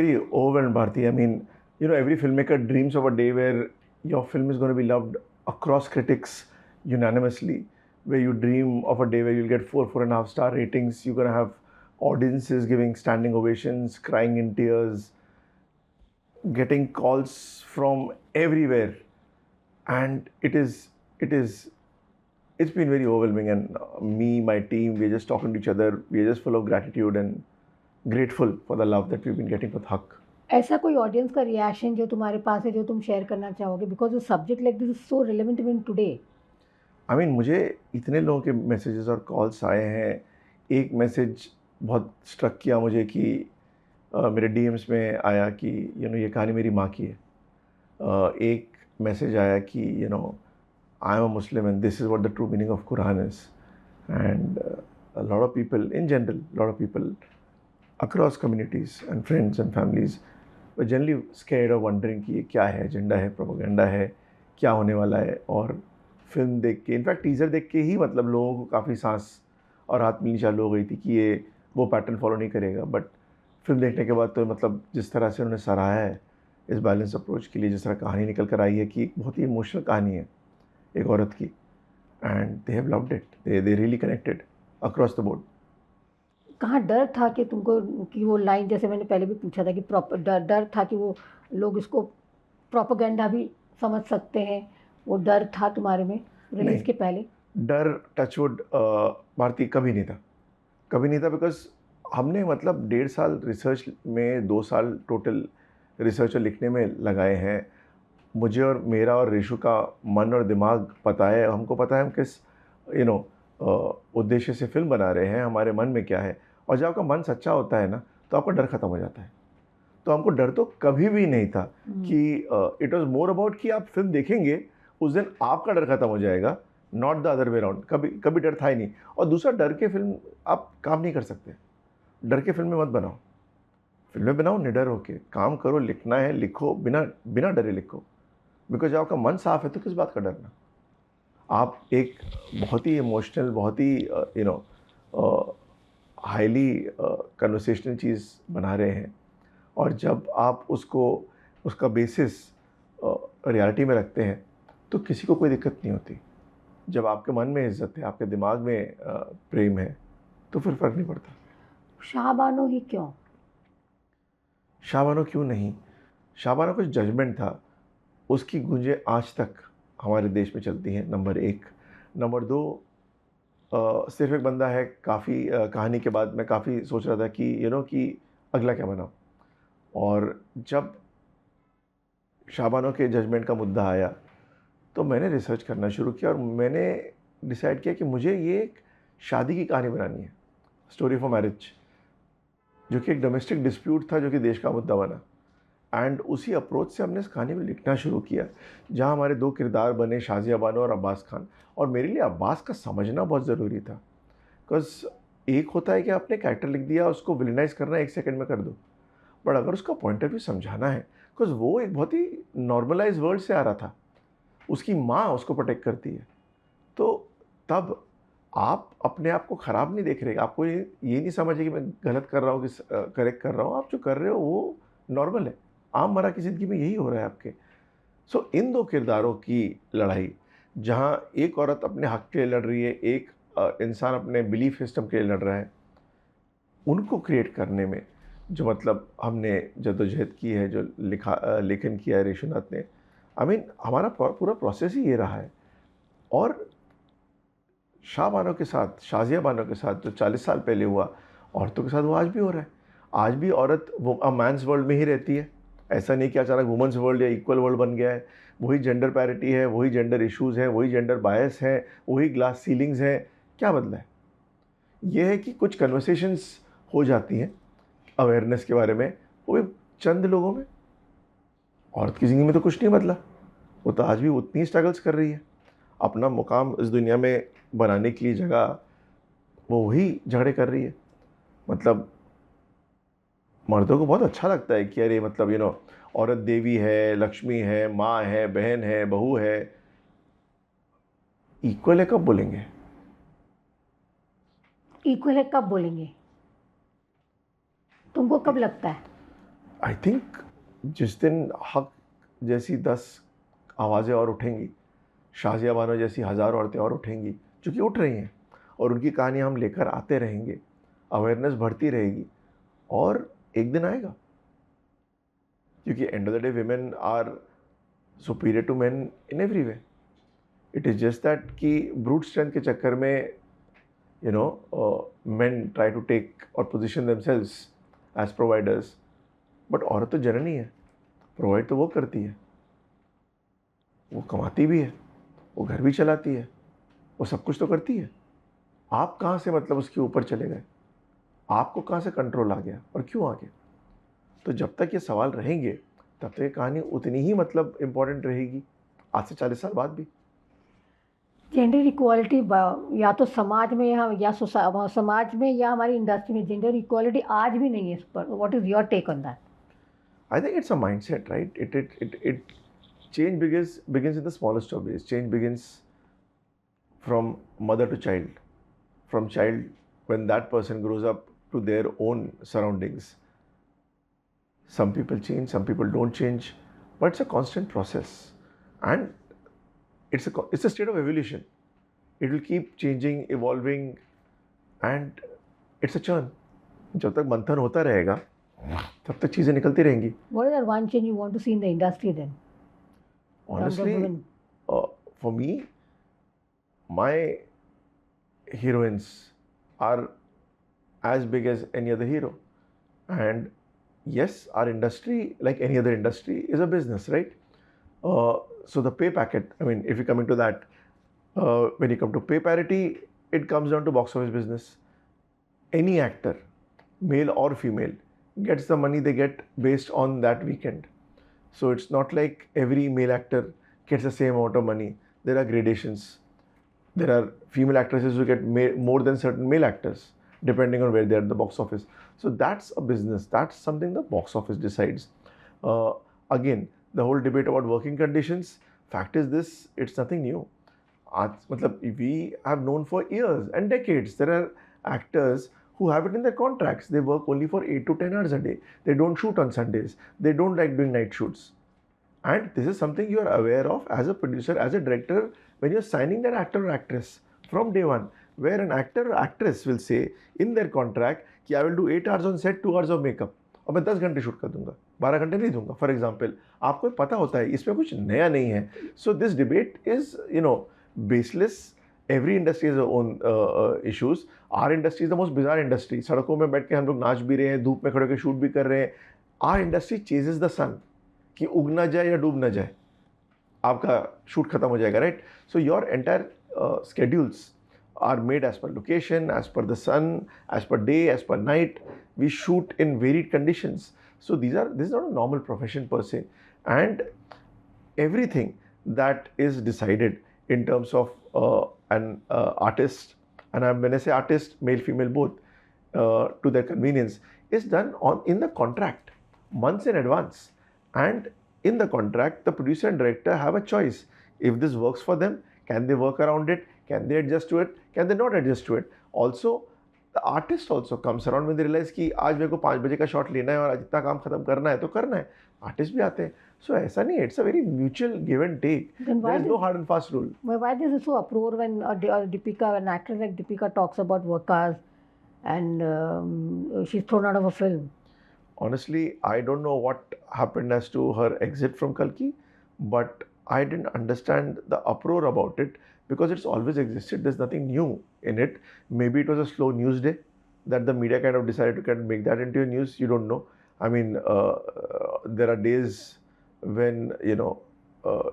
very overwhelmed, Bharti. I mean, every filmmaker dreams of a day where your film is going to be loved across critics unanimously, where you dream of a day where you'll get 4.5 star ratings, you're going to have audiences giving standing ovations, crying in tears, getting calls from everywhere. And it's been very overwhelming, and me, my team, we're just talking to each other. We're just full of gratitude and grateful for the love that we've been getting with Huck. ऐसा कोई audience का reaction जो तुम्हारे पास है जो तुम share करना चाहोगे, because subject like this is so relevant even today? I mean, मुझे इतने लोगों के मैसेजेस और कॉल्स आए हैं. एक मैसेज बहुत स्ट्रक किया मुझे कि मेरे डीएम्स में आया कि ये कहानी मेरी माँ की है. एक मैसेज आया कि I am a Muslim and this is what the true meaning of Quran is. And a lot of people in general, a lot of people across communities and friends and families were generally scared of wondering कि ये क्या है, agenda है, propaganda है, क्या होने वाला है. और फिल्म देख के, इनफैक्ट टीज़र देख के ही मतलब लोगों को काफ़ी सांस और हाथ मिलनी चालू हो गई थी कि ये वो पैटर्न फॉलो नहीं करेगा. बट फिल्म देखने के बाद तो मतलब जिस तरह से उन्होंने सराहा है इस बैलेंस अप्रोच के लिए, जिस तरह कहानी निकल कर आई है कि एक बहुत ही इमोशनल कहानी है एक औरत की, and they have loved it. They really connected across the board. कहाँ डर था कि तुमको कि वो लाइन, जैसे मैंने पहले भी पूछा था कि प्रॉपर डर था कि वो लोग इसको प्रोपेगेंडा भी समझ सकते हैं, वो डर था तुम्हारे में रिलीज के पहले? डर टचवुड भारती कभी नहीं था, कभी नहीं था. बिकॉज हमने मतलब 1.5 साल रिसर्च में, 2 साल टोटल रिसर्च और लिखने में लगाए हैं. मुझे और मेरा और ऋषु का मन और दिमाग पता है, हमको पता है हम किस उद्देश्य से फिल्म बना रहे हैं, हमारे मन में क्या है. और जब आपका मन सच्चा होता है ना तो आपका डर ख़त्म हो जाता है. तो हमको डर तो कभी भी नहीं था कि इट वाज मोर अबाउट कि आप फिल्म देखेंगे उस दिन आपका डर खत्म हो जाएगा, not the other way around. कभी कभी डर था ही नहीं. और दूसरा, डर के फिल्म आप काम नहीं कर सकते. डर के फिल्में मत बनाओ. फिल्में बनाओ निडर होके, काम करो, लिखना है लिखो, बिना बिना डरे लिखो. बिकॉज आपका मन साफ है तो किस बात का डरना. आप एक बहुत ही इमोशनल, बहुत ही हाईली कन्वर्सेशनल चीज़ बना रहे हैं. और जब आप उसका बेसिस रियलिटी में रखते हैं तो किसी को कोई दिक्कत नहीं होती. जब आपके मन में इज्जत है, आपके दिमाग में प्रेम है, तो फिर फ़र्क नहीं पड़ता. शाहबानो ही क्यों? शाहबानो क्यों नहीं? शाहबानो कुछ जजमेंट था, उसकी गूंजें आज तक हमारे देश में चलती हैं. नंबर 1. नंबर 2, सिर्फ एक बंदा है. काफ़ी कहानी के बाद मैं काफ़ी सोच रहा था कि कि अगला क्या बनाऊँ. और जब शाहबानो के जजमेंट का मुद्दा आया तो मैंने रिसर्च करना शुरू किया और मैंने डिसाइड किया कि मुझे ये एक शादी की कहानी बनानी है, स्टोरी ऑफ अ मैरिज, जो कि एक डोमेस्टिक डिस्प्यूट था जो कि देश का मुद्दा बना. एंड उसी अप्रोच से हमने इस कहानी में लिखना शुरू किया, जहाँ हमारे 2 किरदार बने, शाजिया बानो और अब्बास खान. और मेरे लिए अब्बास का समझना बहुत ज़रूरी था. बिकॉज एक होता है कि आपने कैरेक्टर लिख दिया, उसको विलेनाइज करना 1 सेकंड में कर दो. बट अगर उसका पॉइंट ऑफ व्यू समझाना है, बिकॉज वो एक बहुत ही नॉर्मलाइज वर्ल्ड से आ रहा था, उसकी माँ उसको प्रोटेक्ट करती है, तो तब आप अपने आप को ख़राब नहीं देख रहे. आपको ये नहीं समझे कि मैं गलत कर रहा हूँ कि करेक्ट कर रहा हूँ. आप जो कर रहे हो वो नॉर्मल है, आम मरा की ज़िंदगी में यही हो रहा है आपके. सो इन 2 किरदारों की लड़ाई, जहाँ एक औरत अपने हक के लिए लड़ रही है, एक इंसान अपने बिलीफ सिस्टम के लिए लड़ रहा है, उनको क्रिएट करने में जो मतलब हमने जद्दोजहद की है, जो लेखन किया है ऋषुनाथ ने. आई मीन, हमारा पूरा प्रोसेस ही ये रहा है. और शाहबानो के साथ, शाजिया बानो के साथ जो 40 साल पहले हुआ, औरतों के साथ वो आज भी हो रहा है. आज भी औरत वो मैंस वर्ल्ड में ही रहती है. ऐसा नहीं कि अचानक वुमेंस वर्ल्ड या इक्वल वर्ल्ड बन गया है. वही जेंडर पैरिटी है, वही जेंडर इश्यूज़ हैं, वही जेंडर बायस हैं, वही ग्लास सीलिंग्स हैं. क्या बदला है? ये है कि कुछ कन्वर्सेशंस हो जाती हैं अवेयरनेस के बारे में, वो भी चंद लोगों में. औरत की ज़िंदगी में तो कुछ नहीं बदला. वो तो आज भी उतनी स्ट्रगल्स कर रही है अपना मुकाम इस दुनिया में बनाने के लिए. जगह वो वही झगड़े कर रही है. मतलब मर्दों को बहुत अच्छा लगता है कि अरे मतलब औरत देवी है, लक्ष्मी है, माँ है, बहन है, बहू है. इक्वल है कब बोलेंगे? इक्वल है कब बोलेंगे? तुमको कब लगता है? आई थिंक जिस दिन हक जैसी 10 आवाज़ें और उठेंगी, शाजिया बानो जैसी 1000 औरतें और उठेंगी, जो कि उठ रही हैं, और उनकी कहानी हम लेकर आते रहेंगे, अवेयरनेस बढ़ती रहेगी, और एक दिन आएगा, क्योंकि end of the day women are superior to men in every way. It is just that कि ब्रूट स्ट्रेंथ के चक्कर में men try to take or position themselves as providers, but औरत तो जननी है, प्रोवाइड तो वो करती है, वो कमाती भी है, वो घर भी चलाती है, वो सब कुछ तो करती है. आप कहाँ से मतलब उसके ऊपर चले गए? आपको कहाँ से कंट्रोल आ गया और क्यों आ गया? तो जब तक ये सवाल रहेंगे तब तक ये कहानी उतनी ही मतलब इम्पोर्टेंट रहेगी, आज से 40 साल बाद भी. जेंडर इक्वालिटी या तो समाज में या समाज में या हमारी इंडस्ट्री में जेंडर इक्वालिटी आज भी नहीं है इस पर. What is your take on that? I think it's a mindset, right? It change begins in the smallest of ways. Change begins from mother to child. From child, when that person grows up to their own surroundings. Some people change, some people don't change, but it's a constant process, and it's a state of evolution. It will keep changing, evolving, and it's a churn. जब तक मंथन होता रहेगा तब तक चीज़ें निकलती रहेंगी. What is that one change you want to see in the industry then? Honestly, for me, my heroines are as big as any other hero. And yes, our industry, like any other industry, is a business, right? So the pay packet, I mean, if you come into that, when you come to pay parity, it comes down to box office business. Any actor, male or female, gets the money they get based on that weekend. So it's not like every male actor gets the same amount of money. There are gradations. There are female actresses who get more than certain male actors, depending on where they are at the box office. So that's a business. That's something the box office decides. Again, the whole debate about working conditions, fact is this, it's nothing new. We have known for years and decades, there are actors who have it in their contracts. They work only for 8 to 10 hours a day. They don't shoot on Sundays. They don't like doing night shoots. And this is something you are aware of as a producer, as a director, when you're signing that actor or actress from day one, where an actor or actress will say in their contract कि I will do 8 hours on set, 2 hours of makeup, और मैं 10 घंटे shoot कर दूंगा, 12 घंटे नहीं दूंगा, for example. आपको पता होता है इसमें कुछ नया नहीं है. So this debate is baseless. Every industry is own issues. Our industry is the most bizarre industry. सड़कों में बैठ के हम लोग नाच भी रहे हैं, धूप में खड़े होकर शूट भी कर रहे हैं. आर इंडस्ट्री चेजेस द सन, कि उग ना जाए या डूब ना जाए, आपका शूट खत्म हो जाएगा, right? So your entire schedules are made as per location, as per the sun, as per day, as per night. We shoot in varied conditions. So this is not a normal profession per se. And everything that is decided in terms of an artist, and when I say artist, male, female both, to their convenience, is done in the contract months in advance. And in the contract, the producer and director have a choice. If this works for them, can they work around it? Can they adjust to it? Can they not adjust to it? Also, the artist also comes around when they realize कि आज मेरे को 5 बजे का shot लेना है और आज इतना काम खत्म करना है तो करना है. आर्टिस्ट भी आते हैं. So ऐसा नहीं है. It's a very mutual give and take. There is no hard and fast rule. Why this is so uproar when Deepika, an actress like Deepika talks about workers and she's thrown out of a film? Honestly, I don't know what happened as to her exit from Kalki, but I didn't understand the uproar about it because it's always existed. There's nothing new in it. Maybe it was a slow news day that the media kind of decided to kind of make that into a news. You don't know. I mean, there are days when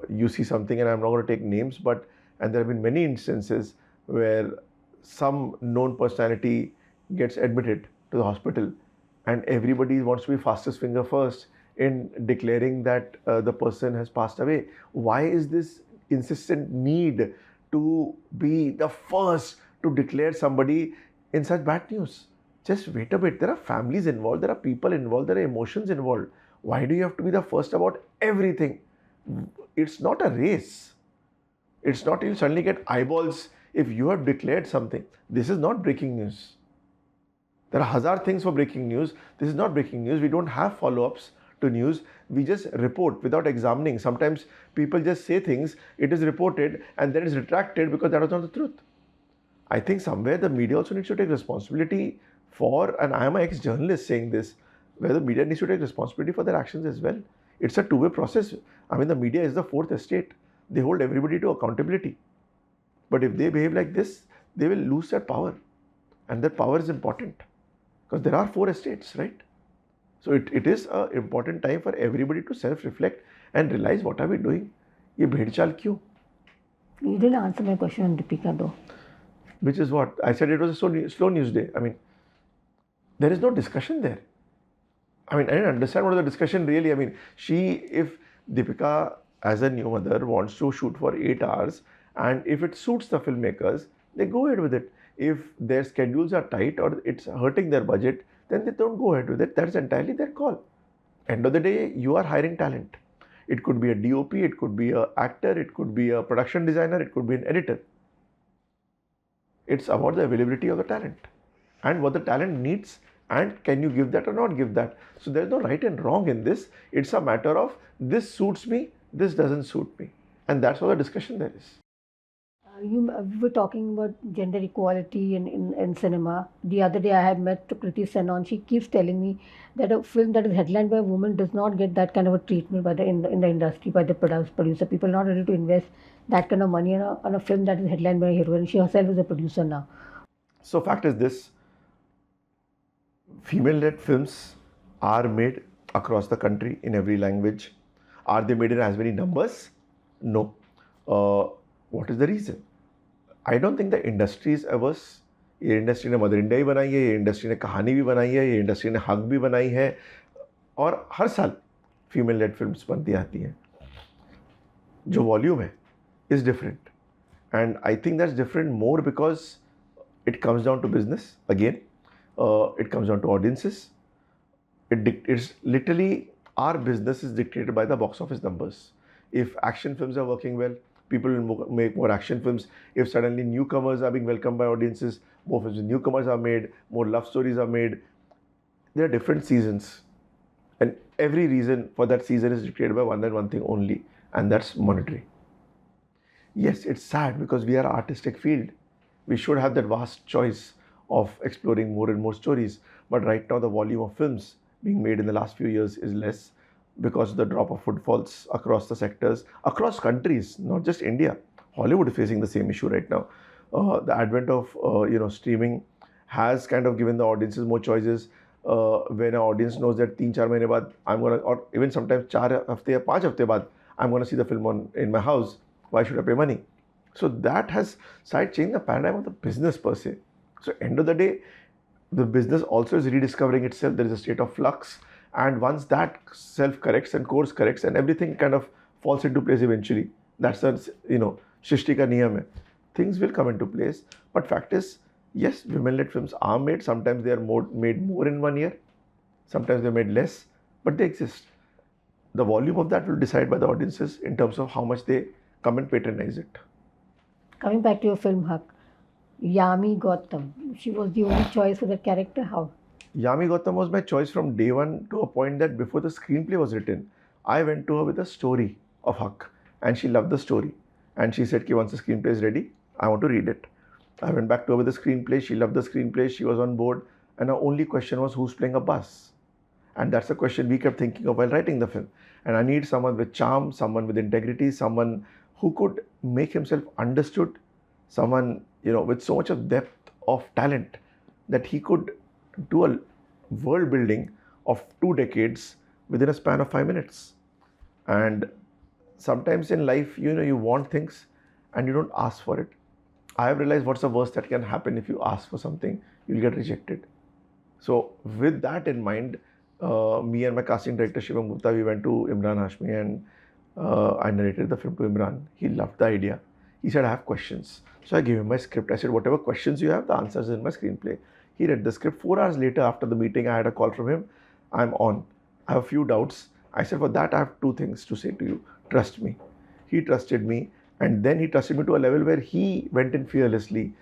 you see something, and I'm not going to take names, and there have been many instances where some known personality gets admitted to the hospital, and everybody wants to be fastest finger first in declaring that the person has passed away. Why is this insistent need to be the first to declare somebody in such bad news? Just wait a bit. There are families involved, there are people involved, there are emotions involved. Why do you have to be the first about everything? It's not a race. It's not you'll suddenly get eyeballs if you have declared something. This is not breaking news. There are 1000 things for breaking news. This is not breaking news. We don't have follow-ups to news. We just report without examining. Sometimes people just say things, it is reported and then it's retracted because that was not the truth. I think somewhere the media also needs to take responsibility for, and I am an ex-journalist saying this, where the media needs to take responsibility for their actions as well. It's a two-way process. I mean, the media is the fourth estate. They hold everybody to accountability. But if they behave like this, they will lose their power. And that power is important. Because there are four estates, right? So it is an important time for everybody to self-reflect and realize what are we doing? ये भेड़चाल क्यों? You didn't answer my question on Deepika though. Which is what? I said it was a slow news day. I mean, there is no discussion there. I mean, I didn't understand what was the discussion really. I mean, if Deepika as a new mother wants to shoot for 8 hours and if it suits the filmmakers, they go ahead with it. If their schedules are tight or it's hurting their budget, then they don't go ahead with it. That's entirely their call. End of the day, you are hiring talent. It could be a DOP, it could be an actor, it could be a production designer, it could be an editor. It's about the availability of the talent and what the talent needs, and can you give that or not give that. So there's no right and wrong in this. It's a matter of this suits me, this doesn't suit me. And that's all the discussion there is. We were talking about gender equality in cinema. The other day I had met Kriti Senon. She keeps telling me that a film that is headlined by a woman does not get that kind of a treatment in the industry, by the producer. People are not ready to invest that kind of money on a film that is headlined by a heroine. She herself is a producer now. So fact is this, female-led films are made across the country in every language. Are they made in as many numbers? No. What is the reason? I don't think the industry is averse. ये industry ने mother India भी बनाई है, ये industry ने कहानी भी बनाई है, ये इंडस्ट्री ने हक भी बनाई है और हर साल फीमेल लेड फिल्म्स बनती आती हैं. जो वॉल्यूम है is different, and I think that's different more because it comes down to business again. It comes down to audiences. It's literally, our business is dictated by the box office numbers. If action films are working well, people will make more action films. If suddenly newcomers are being welcomed by audiences, more films with newcomers are made, more love stories are made. There are different seasons, and every reason for that season is dictated by one and one thing only, and that's monetary. Yes, it's sad because we are an artistic field. We should have that vast choice of exploring more and more stories. But right now the volume of films being made in the last few years is less because of the drop of footfalls across the sectors, across countries, not just India. Hollywood is facing the same issue right now. The advent of streaming has kind of given the audiences more choices. When an audience knows that 3-4 महीने बाद I'm gonna, or even sometimes 4 हफ्ते या 5 हफ्ते बाद I'm gonna see the film in my house. Why should I pay money? So that has started changing the paradigm of the business per se. So end of the day, the business also is rediscovering itself. There is a state of flux, and once that self corrects and course corrects and everything kind of falls into place eventually, that's a Shrishti ka niyam hai. Things will come into place. But fact is, yes, women-led films are made. Sometimes they are made more in 1 year. Sometimes they're made less, but they exist. The volume of that will decide by the audiences in terms of how much they come and patronize it. Coming back to your film Huck, Yami Gautam, she was the only choice for that character. How? Yami Gautam was my choice from day one, to a point that before the screenplay was written, I went to her with a story of Huck, and she loved the story. And she said, once the screenplay is ready, I want to read it. I went back to her with the screenplay. She loved the screenplay. She was on board. And her only question was, who's playing a boss? And that's a question we kept thinking of while writing the film. And I need someone with charm, someone with integrity, someone who could make himself understood, someone with so much of depth of talent that he could do a world building of 2 decades within a span of 5 minutes. And sometimes in life, you want things and you don't ask for it. I have realized what's the worst that can happen if you ask for something, you'll get rejected. So with that in mind, me and my casting director Shivam Gupta, we went to Imran Hashmi and I narrated the film to Emraan. He loved the idea. He said, I have questions. So I gave him my script. I said, whatever questions you have, the answers are in my screenplay. He read the script. 4 hours later, after the meeting, I had a call from him. I'm on. I have a few doubts. I said, for that, I have 2 things to say to you. Trust me. He trusted me. And then he trusted me to a level where he went in fearlessly,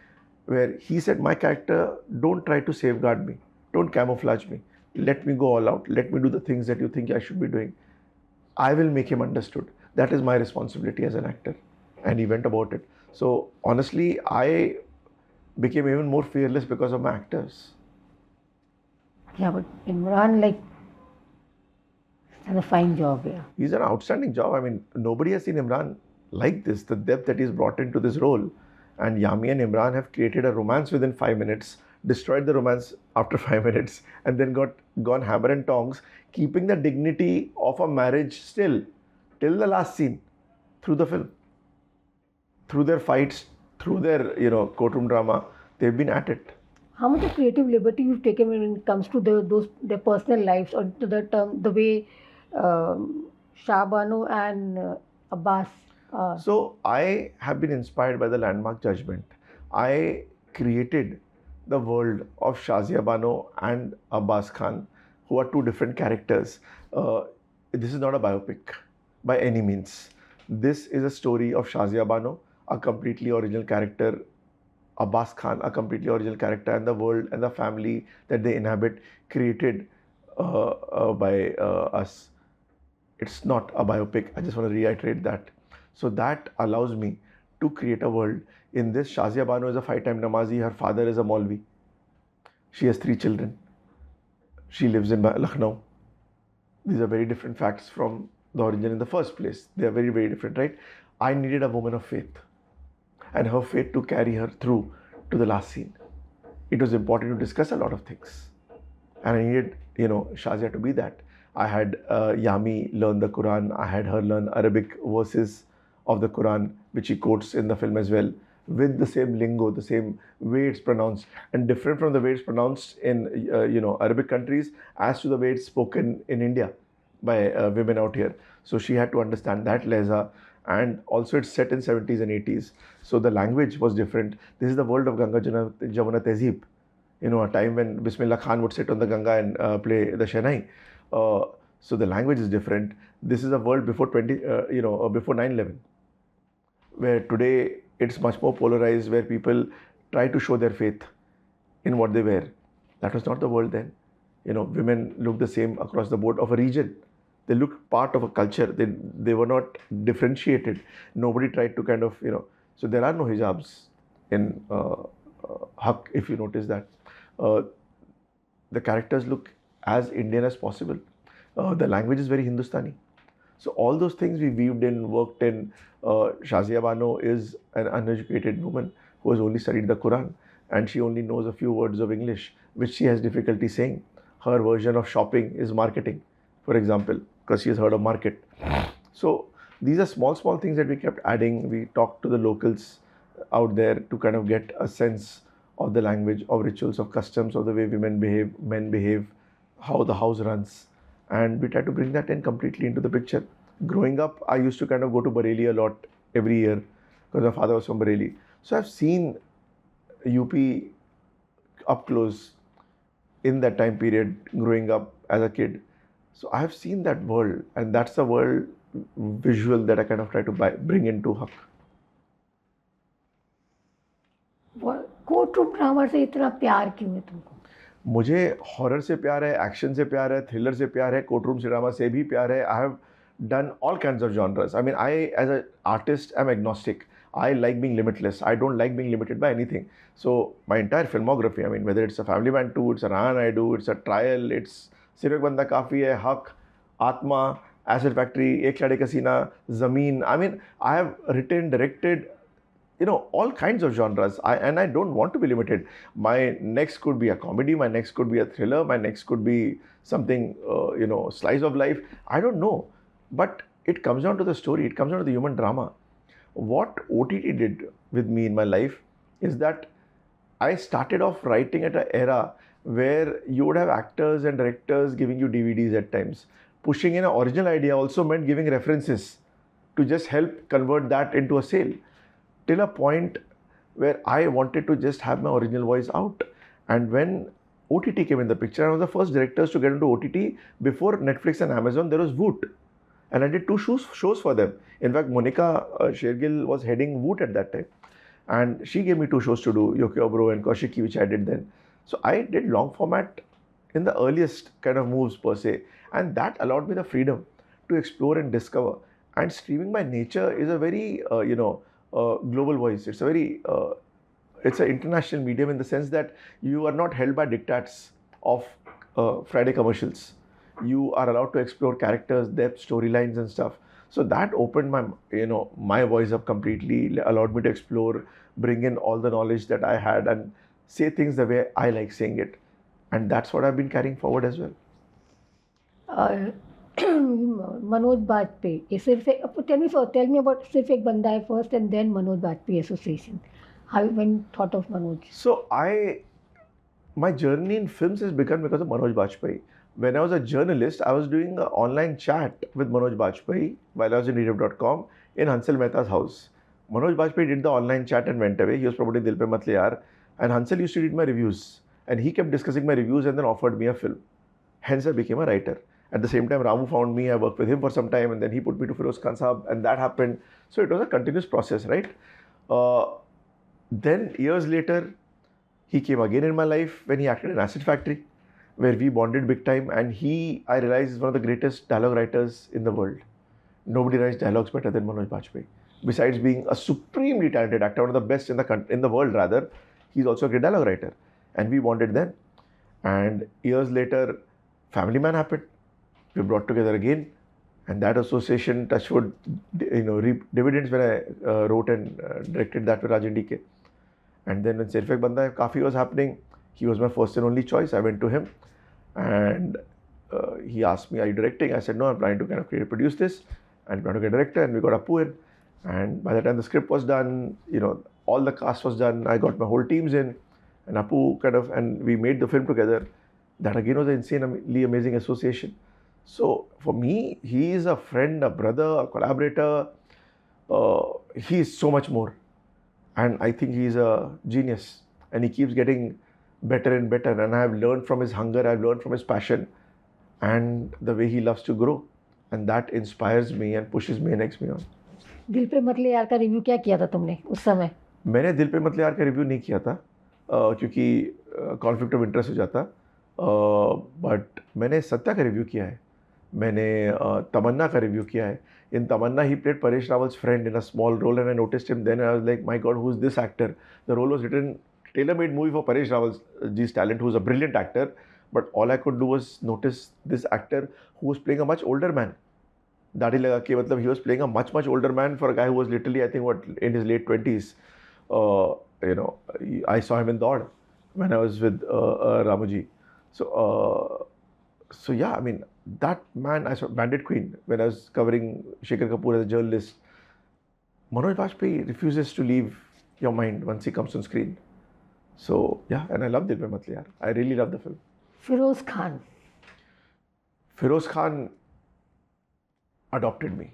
where he said, my character, don't try to safeguard me. Don't camouflage me. let me go all out, let me do the things that you think I should be doing. I will make him understood. That is my responsibility as an actor. And he went about it. So honestly, I became even more fearless because of my actors. Yeah, but Imran, like, done a fine job here. He's an outstanding job. I mean, nobody has seen Emraan like this, the depth that he's brought into this role. And Yami and Imran have created a romance within 5 minutes, destroyed the romance after 5 minutes, and then gone hammer and tongs, keeping the dignity of a marriage still till the last scene through the film. Through their fights, through their courtroom drama, they've been at it. How much of creative liberty you've taken when it comes to their personal lives, or to the way Shah Bano and Abbas are? So I have been inspired by the landmark judgment. I created the world of Shazia Bano and Abbas Khan, who are two different characters. This is not a biopic by any means. This is a story of Shazia Bano, a completely original character, Abbas Khan, a completely original character, and the world and the family that they inhabit created by us. It's not a biopic. I just want to reiterate that. So that allows me to create a world. In this, Shazia Bano is a 5-time Namazi. Her father is a Maulvi. She has 3 children. She lives in Lucknow. These are very different facts from the origin in the first place. They are very, very different, right? I needed a woman of faith, and her faith to carry her through to the last scene. It was important to discuss a lot of things, and I needed, Shazia to be that. I had Yami learn the Quran. I had her learn Arabic verses of the Quran, which she quotes in the film as well, with the same lingo, the same way it's pronounced, and different from the way it's pronounced in Arabic countries as to the way it's spoken in India by women out here. So she had to understand that lehza, and also it's set in 70s and 80s. So the language was different. This is the world of Ganga Jamuna Tehzeeb, a time when Bismillah Khan would sit on the Ganga and play the Shehnai. So the language is different. This is a world before before 9/11, where today it's much more polarized, where people try to show their faith in what they wear. That was not the world then. Women look the same across the board of a region. They looked part of a culture. They were not differentiated. Nobody tried to kind of, so there are no hijabs in Huck, if you notice that. The characters look as Indian as possible. The language is very Hindustani. So all those things we weaved in, worked in. Shazia Bano is an uneducated woman who has only studied the Quran, and she only knows a few words of English, which she has difficulty saying. Her version of shopping is marketing, for example, because she has heard of market. So these are small things that we kept adding. We talked to the locals out there to kind of get a sense of the language, of rituals, of customs, of the way women behave, men behave, how the house runs. And we try to bring that in completely into the picture. Growing up, I used to kind of go to Bareilly a lot every year because my father was from Bareilly. So I've seen UP up close in that time period growing up as a kid. So I have seen that world, and that's the world visual that I kind of try to bring into Huck. Courtroom drama से इतना प्यार क्यों है तुमको? मुझे horror से प्यार है, एक्शन से प्यार है, थ्रिलर से प्यार है, कोर्टरूम ड्रामा से भी प्यार है. I have done all kinds of genres. I mean, I as an artist am agnostic. I like being limitless. I don't like being limited by anything. So my entire filmography, I mean, whether it's a Family Man 2, it's a Rahan I Do, it's a Trial, it's Sirf Banda Kafi Hai, Huck, Atma, Acid Factory, Ek Lade Ka Seena, Zameen. I mean, I have written, directed, all kinds of genres. And I don't want to be limited. My next could be a comedy, my next could be a thriller, my next could be something, slice of life. I don't know. But it comes down to the story, it comes down to the human drama. What OTT did with me in my life is that I started off writing at an era where you would have actors and directors giving you DVDs at times. Pushing in an original idea also meant giving references to just help convert that into a sale. Till a point where I wanted to just have my original voice out. And when OTT came in the picture, I was the first directors to get into OTT. Before Netflix and Amazon, there was Woot. And I did 2 shows for them. In fact, Monica Shergill was heading Woot at that time. And she gave me 2 shows to do, Yoki Obro and Kaushiki, which I did then. So I did long format in the earliest kind of moves per se, and that allowed me the freedom to explore and discover. And streaming by nature is a very global voice. It's a very it's an international medium in the sense that you are not held by diktats of Friday commercials. You are allowed to explore characters, depth, storylines, and stuff. So that opened my voice up completely, allowed me to explore, bring in all the knowledge that I had, and say things the way I like saying it. And that's what I've been carrying forward as well. Manoj Bajpayee, ये सिर्फ tell me about सिर्फ एक बंदा है first and then Manoj Bajpayee Association. How when thought of Manoj? So my journey in films has begun because of Manoj Bajpayee. When I was a journalist, I was doing an online chat with Manoj Bajpayee while I was in Dirtector.com in Hansal Mehta's house. Manoj Bajpayee did the online chat and went away. He was promoting Dil Pe Mat Le Yaar, and Hansal used to read my reviews, and he kept discussing my reviews and then offered me a film. Hence, I became a writer. At the same time, Ramu found me. I worked with him for some time, and then he put me to Feroz Khan Sahab, and that happened. So it was a continuous process, right? Then years later, he came again in my life when he acted in Acid Factory, where we bonded big time, and I realized is one of the greatest dialogue writers in the world. Nobody writes dialogues better than Manoj Bajpayee. Besides being a supremely talented actor, one of the best in the world rather, he's also a great dialogue writer. And we bonded then. And years later, Family Man happened. We brought together again, and that association touched wood, reaped dividends when I wrote and directed that with Rajan DK. And then when Sirf Ek Banda Hai Kafi was happening, he was my first and only choice. I went to him, and he asked me, "Are you directing?" I said, "No, I'm planning to kind of create and produce this, and plan to get a director." And we got Appu in, and by the time the script was done, all the cast was done. I got my whole teams in, and Appu and we made the film together. That again was an insanely amazing association. So for me, he is a friend, a brother, a collaborator. He is so much more. And I think he's a genius. And he keeps getting better and better. And I have learned from his hunger, I've learned from his passion, and the way he loves to grow. And that inspires me and pushes me and eggs me on. दिल पे मत ले यार का review क्या किया था तुमने उस समय? मैंने दिल पे मत ले यार का रिव्यू नहीं किया था क्योंकि कॉन्फ्लिक्ट ऑफ इंटरेस्ट हो जाता. बट मैंने सत्या का रिव्यू किया है. मैंने तमन्ना का रिव्यू किया है. In Tamanna, he played Paresh Rawal's friend in a small role, and I noticed him then, and I was like, my God, who's this actor? The role was written, tailor-made movie for Paresh Rawal's talent, who's a brilliant actor, but all I could do was notice this actor who was playing a much older man. दाढ़ी लगा के मतलब he was playing a much older man for a guy who was literally, I think, in his late 20s. I saw him in Dod when I was with Ramoji. So yeah, I mean, that man, I saw Bandit Queen when I was covering Shekhar Kapoor as a journalist. Manoj Bajpayee refuses to leave your mind once he comes on screen. So yeah, and I love Dil Pe Mat Le Yaar. I really love the film. Feroz Khan. Feroz Khan adopted me.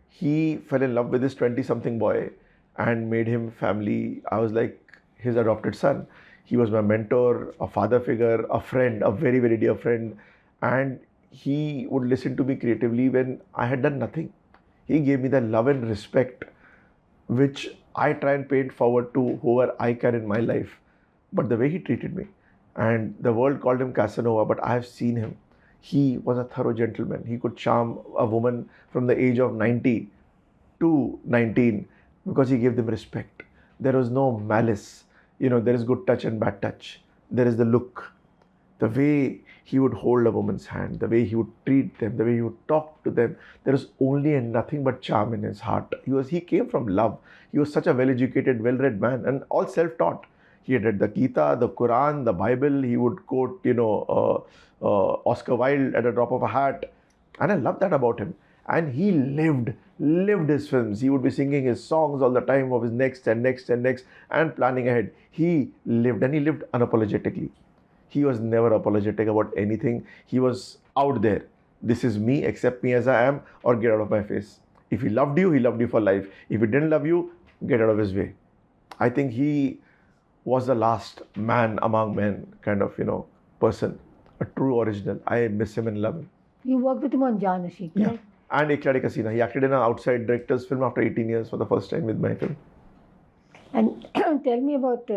He fell in love with this 20-something boy and made him family. I was like his adopted son. He was my mentor, a father figure, a friend, a very, very dear friend. And he would listen to me creatively when I had done nothing. He gave me the love and respect which I try and paint forward to whoever I can in my life. But the way he treated me, and the world called him Casanova, but I have seen him. He was a thorough gentleman. He could charm a woman from the age of 90 to 19 because he gave them respect. There was no malice. There is good touch and bad touch. There is the look. The way he would hold a woman's hand, the way he would treat them, the way he would talk to them. There is only and nothing but charm in his heart. He came from love. He was such a well-educated, well-read man, and all self-taught. He had read the Gita, the Quran, the Bible. He would quote, Oscar Wilde at a drop of a hat. And I love that about him. And he lived his films. He would be singing his songs all the time of his next and planning ahead. He lived, and he lived unapologetically. He was never apologetic about anything. He was out there. This is me, accept me as I am, or get out of my face. If he loved you for life. If he didn't love you, get out of his way. I think he was the last man among men kind of, person. A true original. I miss him and love him. You worked with him on Jaan Nashee, yeah. And Ek Lade Ka Seena. He acted in an outside director's film after 18 years for the first time with my film. And tell me about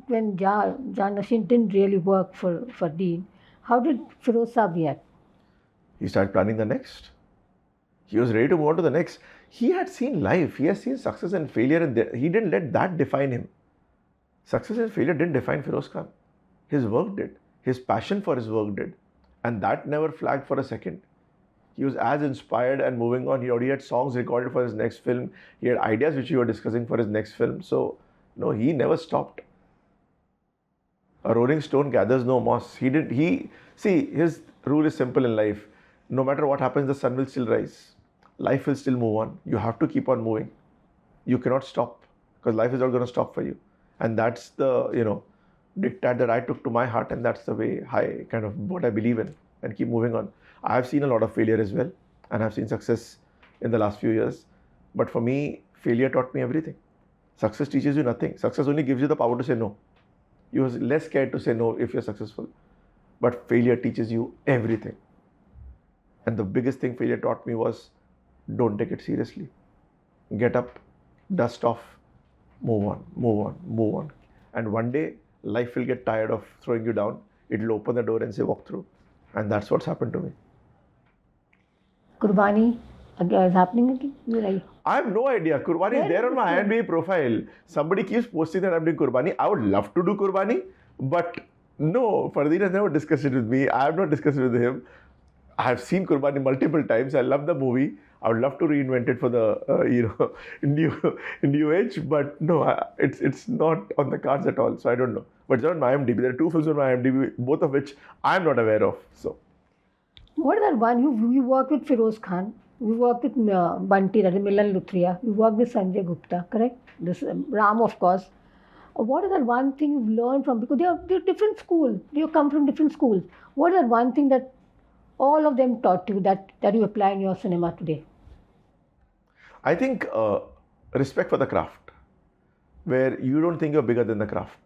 when Jaan Nashee didn't really work for Dean, How did Firoz Saab react? He started planning the next. He was ready to move on to the next. He had seen life. He has seen success and failure, and he didn't let that define him. Success and failure didn't define Feroz Khan. His work did. His passion for his work did. And that never flagged for a second. He was as inspired and moving on. He already had songs recorded for his next film. He had ideas which he was discussing for his next film. So, no, he never stopped. A rolling stone gathers no moss. His rule is simple in life. No matter what happens, the sun will still rise. Life will still move on. You have to keep on moving. You cannot stop because life is not going to stop for you. And that's the, diktat that I took to my heart, and that's the way what I believe in, and keep moving on. I have seen a lot of failure as well, and I've seen success in the last few years. But for me, failure taught me everything. Success teaches you nothing. Success only gives you the power to say no. You're less scared to say no if you're successful. But failure teaches you everything. And the biggest thing failure taught me was, don't take it seriously. Get up, dust off, move on, move on, move on. And one day, life will get tired of throwing you down. It will open the door and say, walk through. And that's what's happened to me. Kurbani is happening again? You're right. I have no idea. Kurbani is there on my IMDb profile. Somebody keeps posting that I'm doing Kurbani. I would love to do Kurbani, but no, Fardeen has never discussed it with me. I have not discussed it with him. I have seen Kurbani multiple times. I love the movie. I would love to reinvent it for the new age, but no, it's not on the cards at all. So I don't know. But it's on my IMDb. There are 2 films on my IMDb, both of which I am not aware of. So, what is that one? You worked with Firoz Khan. You worked with Bunty, that is Milan Luthria. You worked with Sanjay Gupta, correct? This Ram, of course. What is that one thing you've learned from? Because they're different schools. They come from different schools. What is that one thing that all of them taught you that you apply in your cinema today? I think respect for the craft, where you don't think you're bigger than the craft.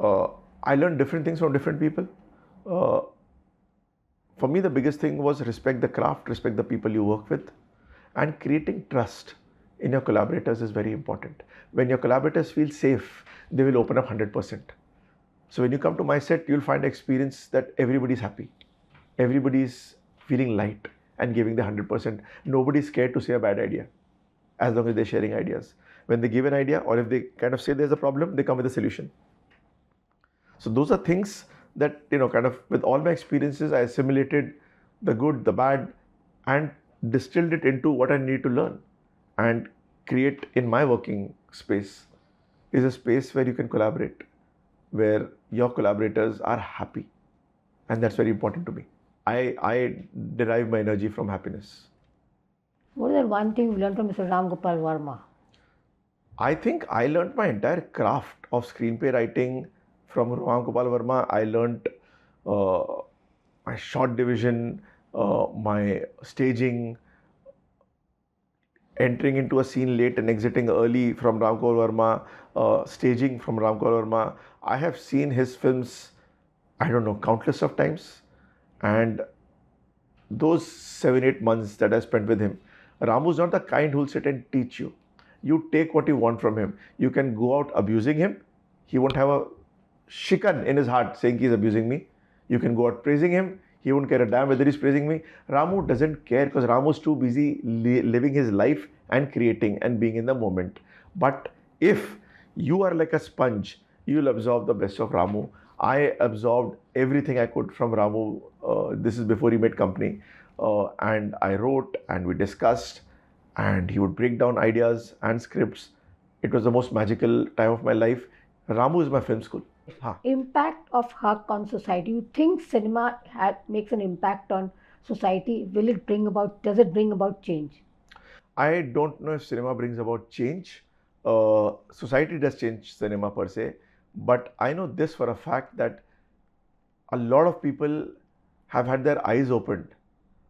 I learned different things from different people. For me, the biggest thing was respect the craft, respect the people you work with, and creating trust in your collaborators is very important. When your collaborators feel safe, they will open up 100%. So when you come to my set, you'll find experience that everybody's happy. Everybody's feeling light and giving the 100%. Nobody's scared to say a bad idea, as long as they're sharing ideas. When they give an idea, or if they kind of say there's a problem, they come with a solution. So those are things that, with all my experiences, I assimilated the good, the bad, and distilled it into what I need to learn. And create in my working space is a space where you can collaborate, where your collaborators are happy. And that's very important to me. I derive my energy from happiness. What is that one thing you learned from Mr. Ram Gopal Varma? I think I learned my entire craft of screenplay writing from Ram Gopal Varma. I learned my shot division, my staging, entering into a scene late and exiting early from Ram Gopal Varma, staging from Ram Gopal Varma. I have seen his films, countless of times. And those 7-8 months that I spent with him, Ramu's not the kind who'll sit and teach you. You take what you want from him. You can go out abusing him. He won't have a shikan in his heart saying he's abusing me. You can go out praising him. He won't care a damn whether he's praising me. Ramu doesn't care because Ramu's too busy living his life and creating and being in the moment. But if you are like a sponge, you'll absorb the best of Ramu. I absorbed everything I could from Ramu. This is before he made company. And I wrote and we discussed, and he would break down ideas and scripts. It was the most magical time of my life. Ramu is my film school. Impact of Huck on society. You think cinema makes an impact on society? Does it bring about change? I don't know if cinema brings about change. Society does change cinema per se. But I know this for a fact that a lot of people have had their eyes opened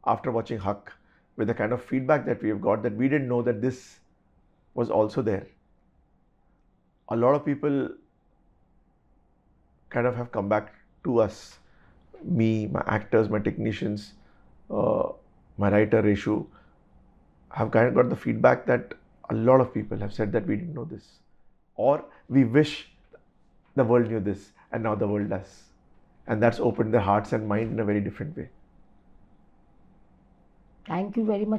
after watching Huck, with the kind of feedback that we have got, that we didn't know that this was also there. A lot of people kind of have come back to us, me, my actors, my technicians, my writer Reshu, have kind of got the feedback that a lot of people have said that we didn't know this, or we wish the world knew this, and now the world does. and that's opened their hearts and mind in a very different way. Thank you very much.